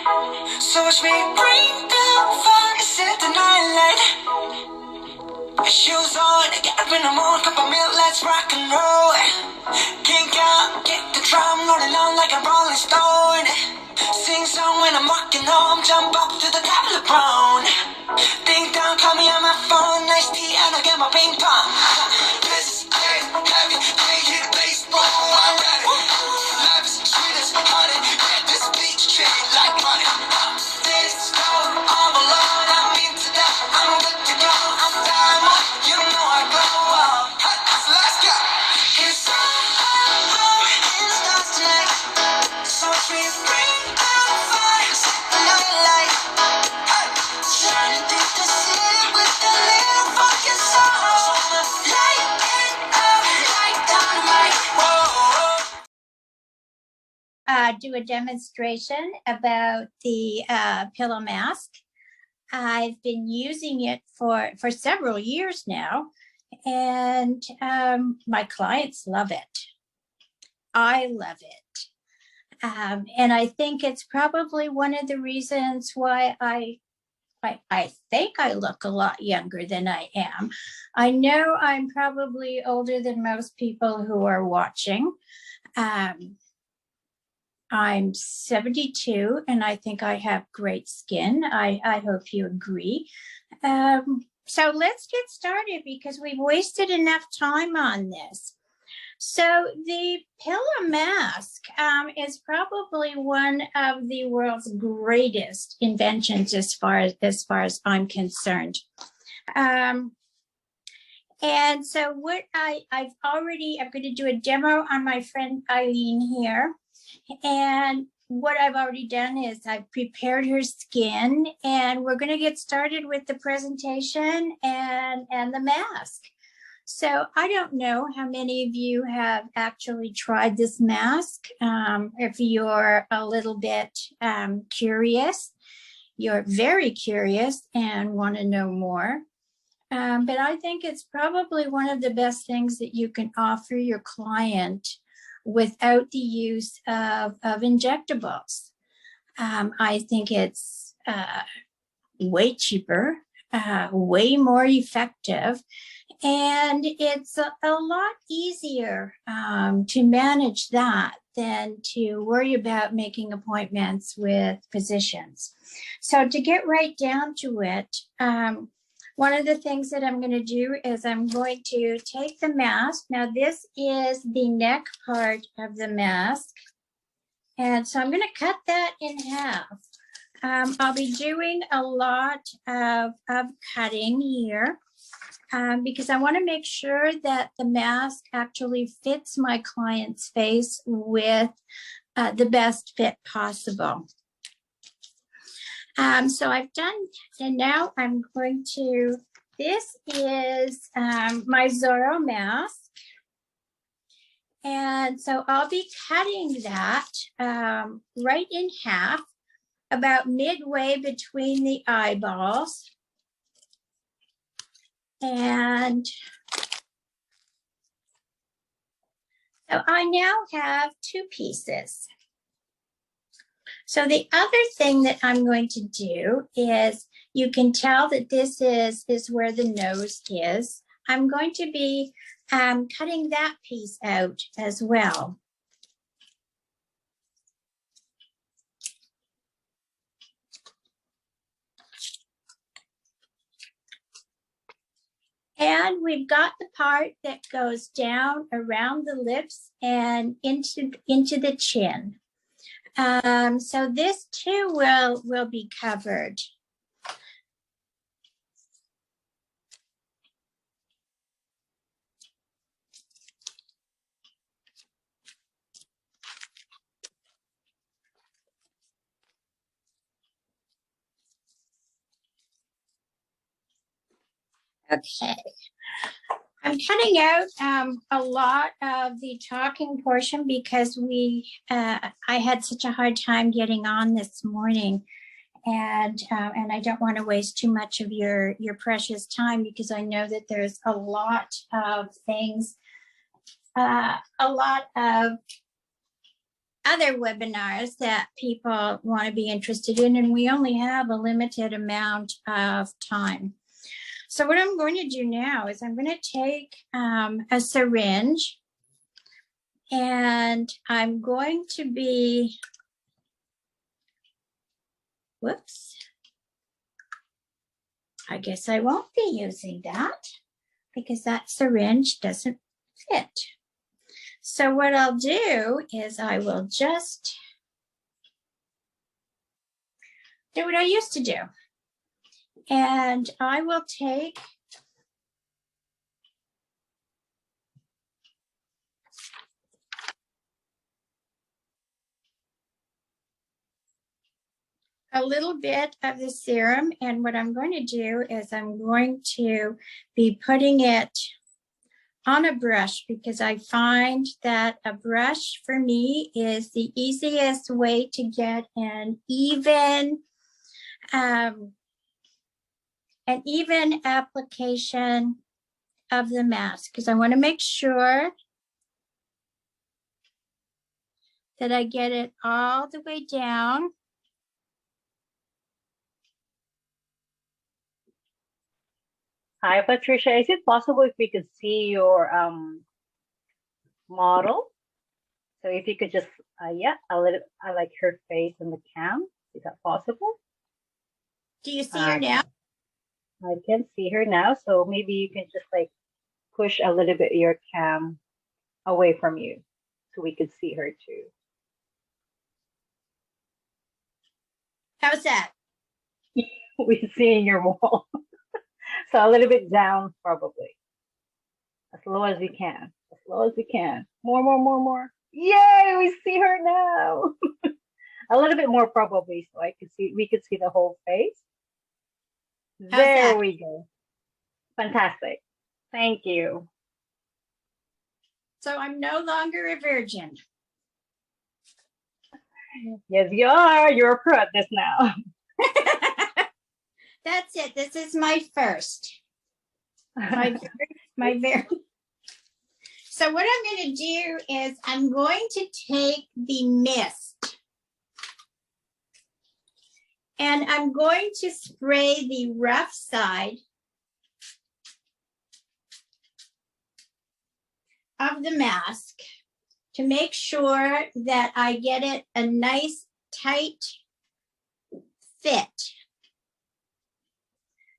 So watch me bring the fire, set the night light. Shoes on, get up in the morning, cup of milk, let's rock and roll. Kink out, get the drum, rolling on like a rolling stone. Sing song when I'm walking home, jump up to the top of the brown. Ding dong, call me on my phone, nice tea, and I'll get my ping pong. This is heavy, can't hit the bass, boom, I'm ready. Life is sweet as honey, yeah, this beach treat like money. This go all alone, I'm into that, I'm good to go, I'm diamond, you know I glow. So let's go. It's all in the stars tonight, so we bring out the fire, set the night light. Shining through the city with a little fucking soul. So light it up like dynamite. Whoa. Do a demonstration about the pillow mask. I've been using it for several years now, and my clients love it. I love it. And I think it's probably one of the reasons why I think I look a lot younger than I am. I know I'm probably older than most people who are watching. I'm 72 and I think I have great skin. I hope you agree. So let's get started because we've wasted enough time on this. So the PLLEO Mask is probably one of the world's greatest inventions as far as I'm concerned. And so what I'm going to do a demo on my friend Eileen here. And what I've already done is I've prepared her skin, and we're going to get started with the presentation and the mask. So I don't know how many of you have actually tried this mask. If you're a little bit curious, you're very curious and want to know more. But I think it's probably one of the best things that you can offer your client without the use of injectables. I think it's way cheaper, way more effective, and it's a lot easier to manage that than to worry about making appointments with physicians. So to get right down to it, one of the things that I'm going to do is I'm going to take the mask. Now this is the neck part of the mask. And so I'm going to cut that in half. I'll be doing a lot of cutting here because I want to make sure that the mask actually fits my client's face with the best fit possible. So I've done, and now I'm going to, this is my Zorro mask. And so I'll be cutting that right in half, about midway between the eyeballs. And so I now have two pieces. So the other thing that I'm going to do is, you can tell that this is where the nose is. I'm going to be cutting that piece out as well. And we've got the part that goes down around the lips and into the chin. So this too will be covered. Okay. I'm cutting out a lot of the talking portion because I had such a hard time getting on this morning, and I don't want to waste too much of your precious time because I know that there's a lot of things, a lot of other webinars that people want to be interested in, and we only have a limited amount of time. So what I'm going to do now is I'm going to take a syringe, and I'm going to be, whoops, I guess I won't be using that because that syringe doesn't fit. So what I'll do is I will just do what I used to do. And I will take a little bit of the serum, and what I'm going to do is I'm going to be putting it on a brush, because I find that a brush for me is the easiest way to get an even application of the mask, because I want to make sure that I get it all the way down. Hi, Patricia. Is it possible if we could see your model? So if you could just, yeah, I like her face in the cam. Is that possible? Do you see her now? I can see her now. So maybe you can just like push a little bit your cam away from you so we could see her too. How's that? We're seeing your wall. So a little bit down, probably. As low as we can. As low as we can. More. Yay! We see her now. A little bit more, probably, so we could see the whole face. There we go. Fantastic. Thank you. So I'm no longer a virgin. Yes, you are. You're a pro at this now. That's it. This is my first. My very. So what I'm going to do is I'm going to take the mist, and I'm going to spray the rough side of the mask to make sure that I get it a nice tight fit.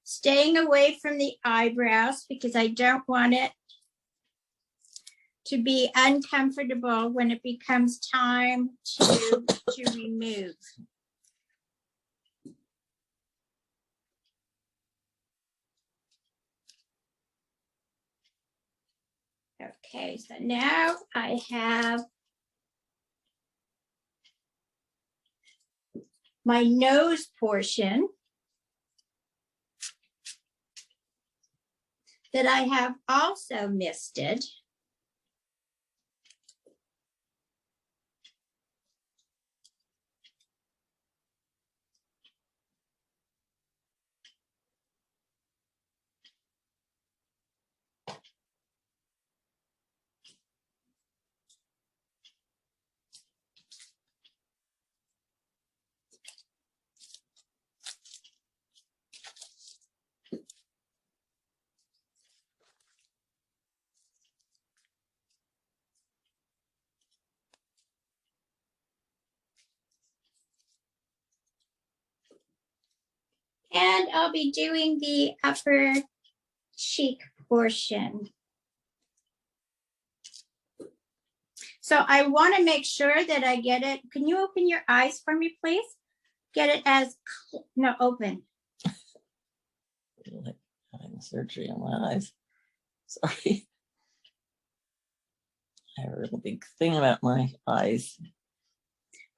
Staying away from the eyebrows because I don't want it to be uncomfortable when it becomes time to remove. Okay, so now I have my nose portion that I have also misted. And I'll be doing the upper cheek portion. So I want to make sure that I get it. Can you open your eyes for me, please? Get it as, no, open. Like having surgery on my eyes. Sorry. I have a real big thing about my eyes.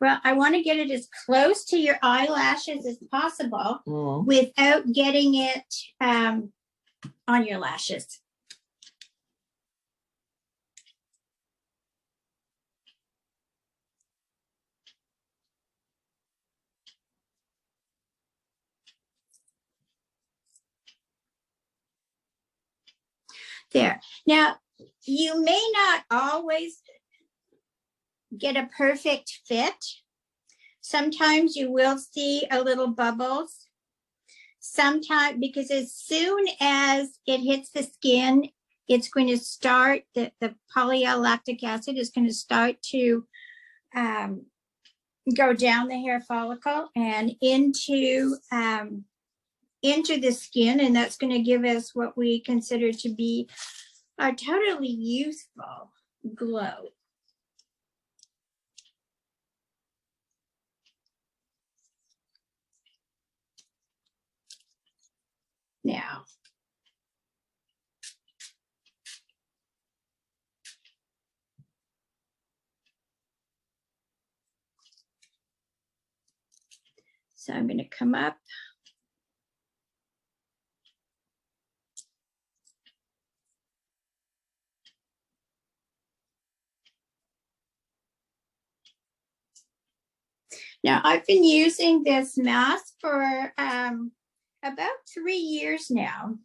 Well, I want to get it as close to your eyelashes as possible without getting it on your lashes. There. Now, you may not always get a perfect fit. Sometimes you will see a little bubbles. Sometimes, because as soon as it hits the skin, it's going to start, the polylactic acid is going to start to go down the hair follicle and into the skin, and that's going to give us what we consider to be a totally youthful glow. Now, so I'm going to come up. Now, I've been using this mask for about 3 years now,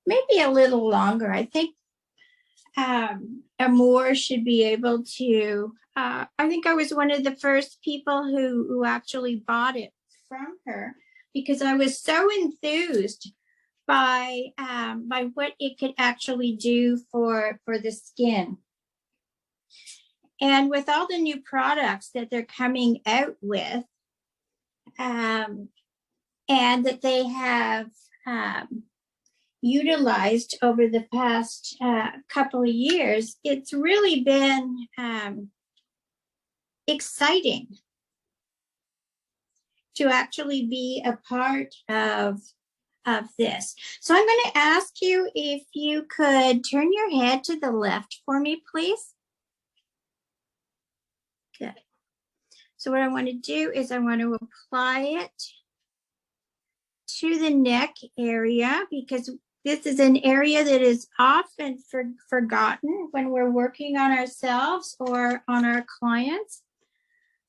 maybe a little longer. I think Amor should be able to, I think I was one of the first people who actually bought it from her because I was so enthused by what it could actually do for the skin. And with all the new products that they're coming out with, and that they have utilized over the past couple of years, it's really been exciting to actually be a part of this. So I'm going to ask you if you could turn your head to the left for me, please. Good. So what I want to do is I want to apply it to the neck area, because this is an area that is often forgotten when we're working on ourselves or on our clients.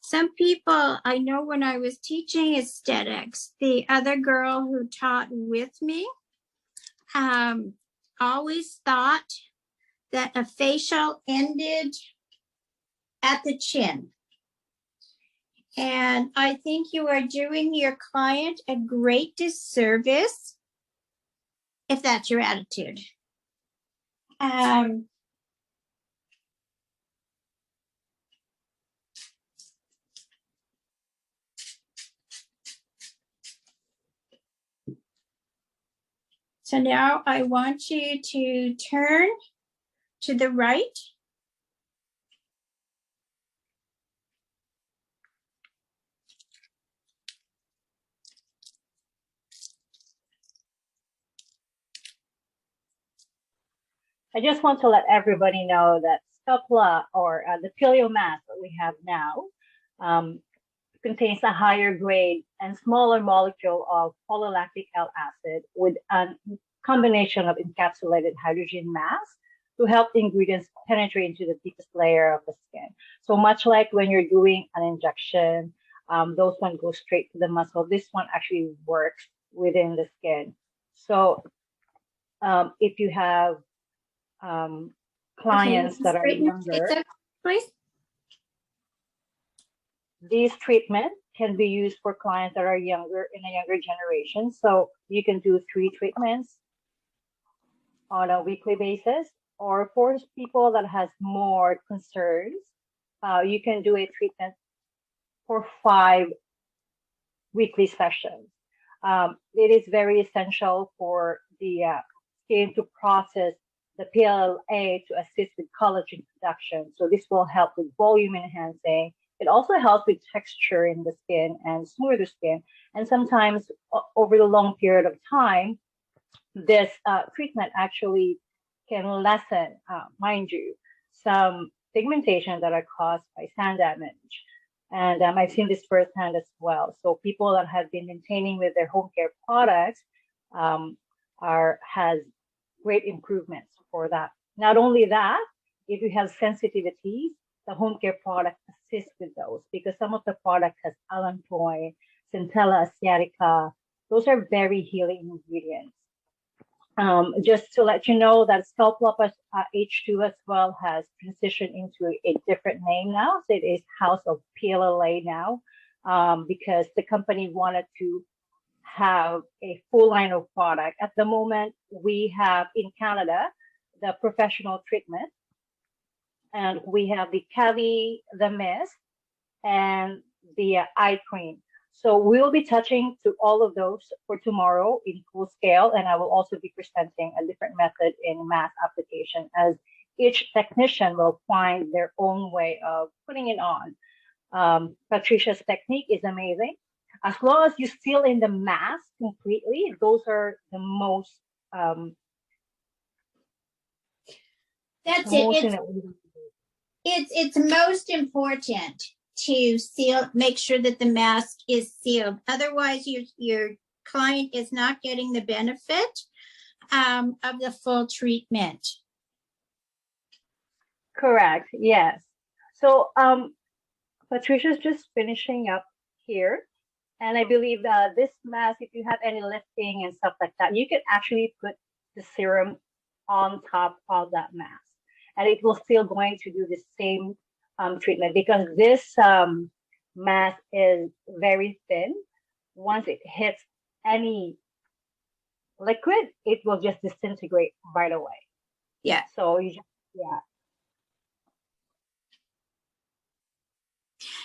Some people, I know when I was teaching aesthetics, the other girl who taught with me always thought that a facial ended at the chin. And I think you are doing your client a great disservice if that's your attitude. So now I want you to turn to the right. I just want to let everybody know that Stopla, or the PLLEO Mask that we have now, contains a higher grade and smaller molecule of polylactic acid with a combination of encapsulated hydrogen mask to help the ingredients penetrate into the deepest layer of the skin. So much like when you're doing an injection, those one go straight to the muscle. This one actually works within the skin. So if you have clients that are younger, please. These treatments can be used for clients that are younger, in a younger generation. So you can do 3 treatments on a weekly basis, or for people that has more concerns, you can do a treatment for 5 weekly sessions. It is very essential for the skin to process the PLLA to assist with collagen production. So this will help with volume enhancing. It also helps with texture in the skin and smoother skin. And sometimes over the long period of time, this treatment actually can lessen, mind you, some pigmentation that are caused by sun damage. And I've seen this firsthand as well. So people that have been maintaining with their home care products has great improvements for that. Not only that, if you have sensitivities, the home care product assists with those, because some of the product has allantoin, centella asiatica. Those are very healing ingredients. Just to let you know that Scalp Lopas H2 as well has transitioned into a different name now. So it is House of PLLA now, because the company wanted to have a full line of product. At the moment, we have in Canada the professional treatment, and we have the Cali, the mist, and the eye cream. So we'll be touching to all of those for tomorrow in full scale, and I will also be presenting a different method in mass application, as each technician will find their own way of putting it on. Patricia's technique is amazing. As long as you seal in the mask completely, those are the most That's the it. most thing that we need to do. It's most important to seal, make sure that the mask is sealed. Otherwise, your client is not getting the benefit of the full treatment. Correct. Yes. So Patricia's just finishing up here. And I believe that this mask, if you have any lifting and stuff like that, you can actually put the serum on top of that mask. And it will still going to do the same treatment, because this mask is very thin. Once it hits any liquid, it will just disintegrate right away. Yeah. So you just, yeah.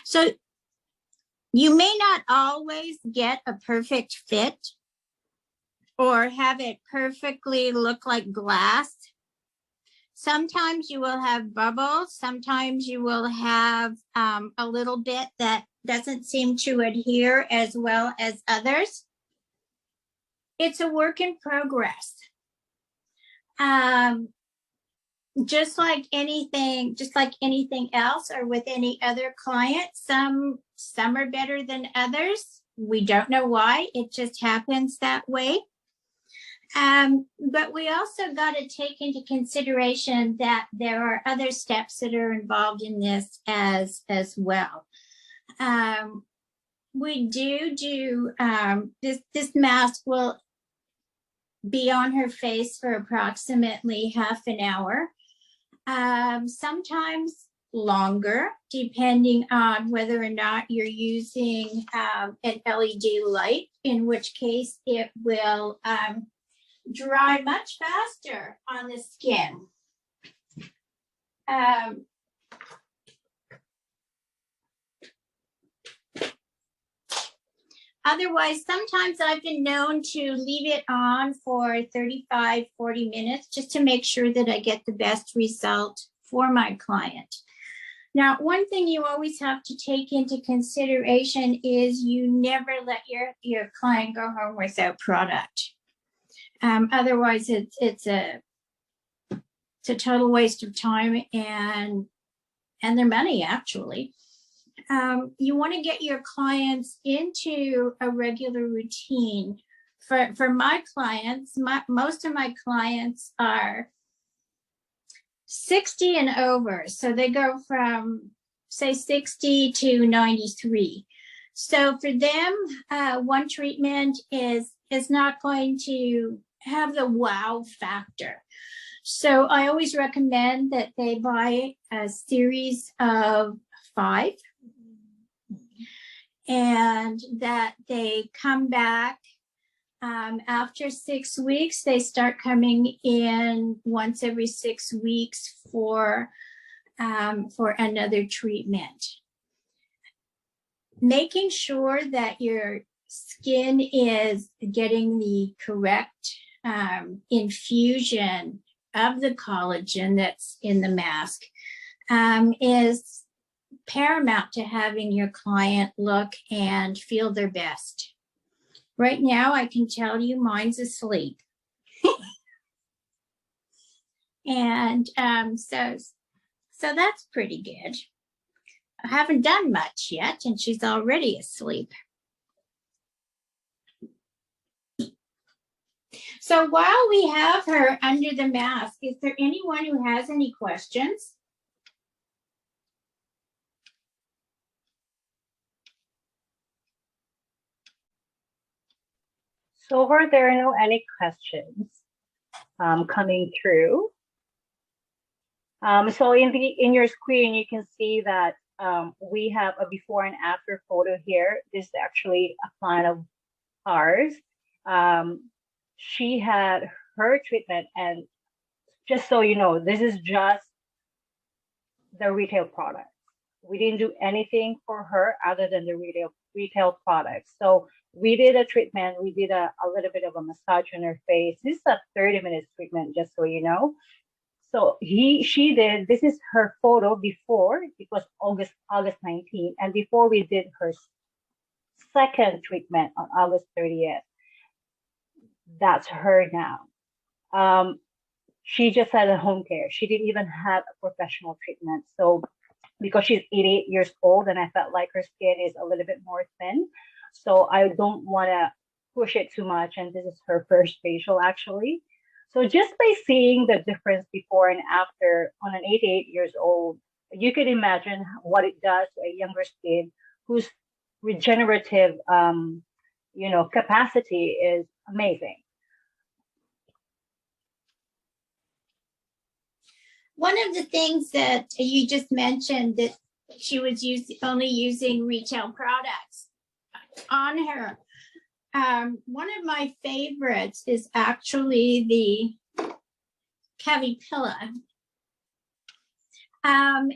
So you may not always get a perfect fit or have it perfectly look like glass. Sometimes you will have bubbles. Sometimes you will have a little bit that doesn't seem to adhere as well as others. It's a work in progress. Just like anything else, or with any other client, some are better than others. We don't know why. It just happens that way. But we also got to take into consideration that there are other steps that are involved in this as well. We do this mask will be on her face for approximately half an hour. Sometimes longer, depending on whether or not you're using an LED light, in which case it will dry much faster on the skin. Otherwise, sometimes I've been known to leave it on for 35, 40 minutes just to make sure that I get the best result for my client. Now, one thing you always have to take into consideration is you never let your client go home without product. Otherwise, it's a total waste of time and their money, actually. You want to get your clients into a regular routine. For my clients, most of my clients are 60 and over. So they go from, say, 60 to 93. So for them, one treatment is not going to have the wow factor. So I always recommend that they buy a series of 5, and that they come back after 6 weeks. They start coming in once every 6 weeks for another treatment. Making sure that your skin is getting the correct infusion of the collagen that's in the mask is paramount to having your client look and feel their best. Right now, I can tell you mine's asleep. And so that's pretty good. I haven't done much yet, and she's already asleep. So while we have her under the mask, is there anyone who has any questions? So far, there are no any questions. coming through. So in your screen, you can see that we have a before and after photo here. This is actually a client of ours. She had her treatment, and just so you know, this is just the retail product. We didn't do anything for her other than the retail products. So we did a treatment. We did a little bit of a massage on her face. This is a 30-minute treatment, just so you know. So she did, this is her photo before, it was August 19th, and before we did her second treatment on August 30th. That's her now. She just had a home care. She didn't even have a professional treatment. So because she's 88 years old, and I felt like her skin is a little bit more thin, so I don't want to push it too much. And this is her first facial, actually. So just by seeing the difference before and after on an 88 years old, you could imagine what it does to a younger skin whose regenerative, capacity is amazing. One of the things that you just mentioned, that she was only using retail products on her. One of my favorites is actually the Cavipilla. And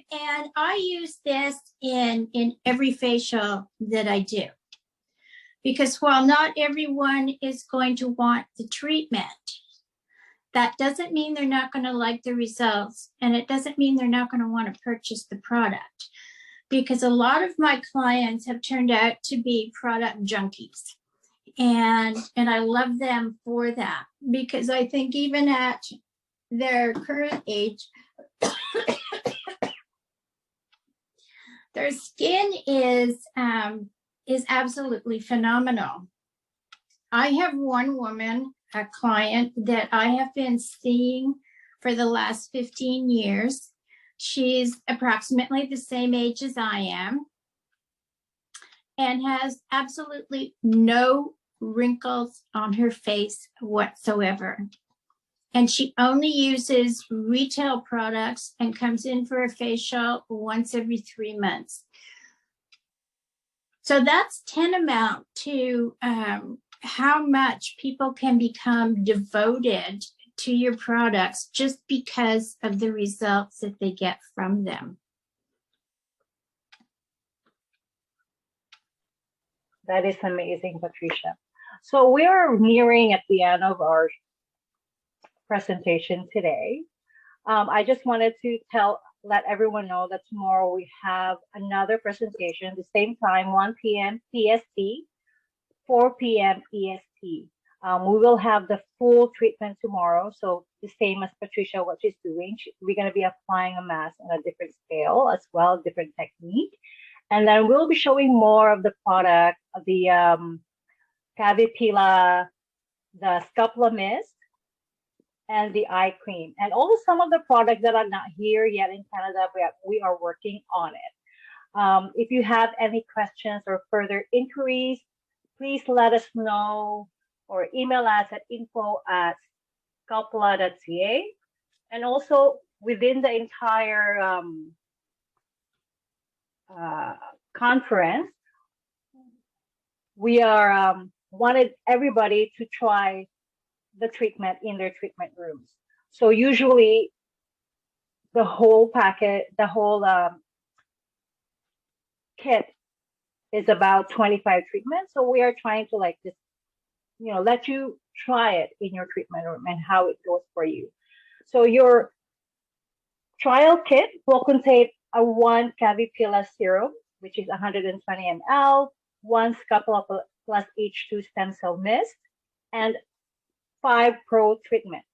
I use this in every facial that I do. Because while not everyone is going to want the treatment, that doesn't mean they're not going to like the results, and it doesn't mean they're not going to want to purchase the product, because a lot of my clients have turned out to be product junkies, and I love them for that, because I think even at their current age, their skin is absolutely phenomenal. I have one woman, a client that I have been seeing for the last 15 years. She's approximately the same age as I am and has absolutely no wrinkles on her face whatsoever. And she only uses retail products and comes in for a facial once every 3 months. So that's tantamount to how much people can become devoted to your products just because of the results that they get from them. That is amazing, Patricia. So we are nearing at the end of our presentation today. I just wanted to let everyone know that tomorrow we have another presentation, the same time, 1 p.m. PST, 4 p.m. EST. We will have the full treatment tomorrow. So the same as Patricia, what she's doing, we're going to be applying a mask on a different scale as well, different technique. And then we'll be showing more of the product, the Cavipilla, the Scapula Mist, and the eye cream. And also some of the products that are not here yet in Canada, we are working on it. If you have any questions or further inquiries, please let us know or email us at info@scapula.ca. And also within the entire conference, we are wanted everybody to try the treatment in their treatment rooms. So usually the whole packet, the whole kit is about 25 treatments. So we are trying to let you try it in your treatment room and how it goes for you. So your trial kit will contain a 1 Cavipilla serum, which is 120 ml, 1 Scapula plus H2 stem cell mist, and 5 Pro treatment.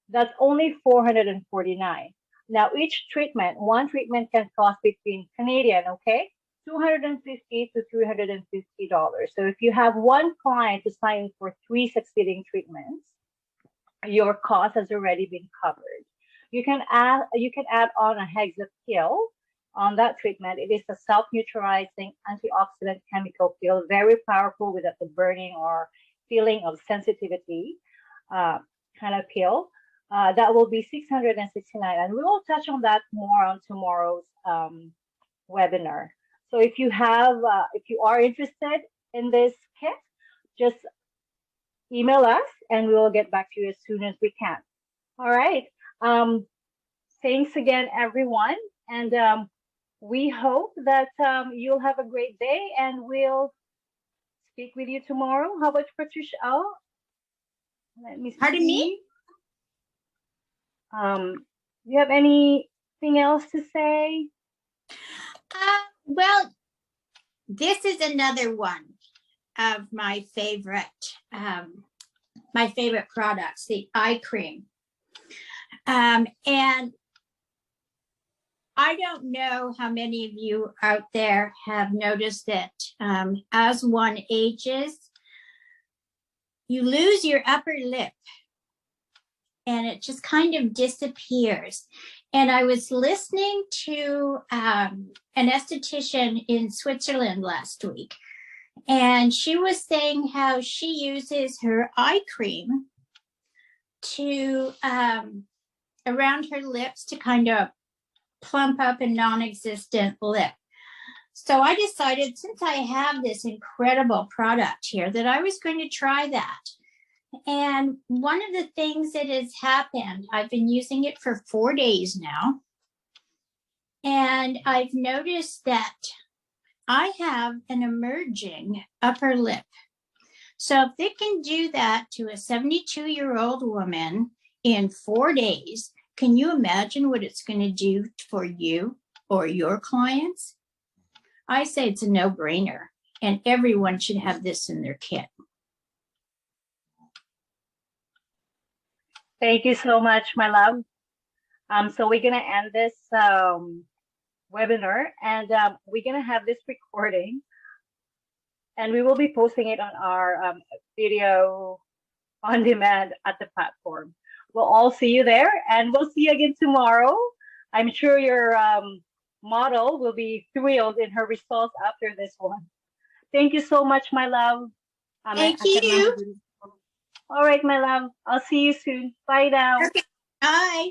That's only $449. Now each treatment, one treatment can cost between Canadian, okay, $250 to $350. So if you have one client to sign for 3 succeeding treatments, your cost has already been covered. You can add on a hexapill on that treatment. It is a self-neutralizing antioxidant chemical pill, very powerful without the burning or feeling of sensitivity kind of pill. that will be 669, and we will touch on that more on tomorrow's webinar. So if you are interested in this kit, just email us and we will get back to you as soon as we can. All right. Thanks again, everyone. And we hope that you'll have a great day, and we'll speak with you tomorrow. How about Patricia? Oh, let me see. Pardon me? Do you have anything else to say? Well, this is another one of my favorite products, the eye cream. And I don't know how many of you out there have noticed that as one ages, you lose your upper lip and it just kind of disappears. And I was listening to an esthetician in Switzerland last week, and she was saying how she uses her eye cream to around her lips to kind of plump up a non-existent lip. So I decided, since I have this incredible product here, that I was going to try that. And one of the things that has happened, I've been using it for 4 days now, and I've noticed that I have an emerging upper lip. So if it can do that to a 72-year-old woman in 4 days, can you imagine what it's going to do for you or your clients? I say it's a no-brainer, and everyone should have this in their kit. Thank you so much, my love. So we're going to end this webinar, and we're going to have this recording, and we will be posting it on our video on demand at the platform. We'll all see you there, and we'll see you again tomorrow. I'm sure your model will be thrilled in her results after this one. Thank you so much, my love. Thank you. All right, my love. I'll see you soon. Bye now. Okay. Bye.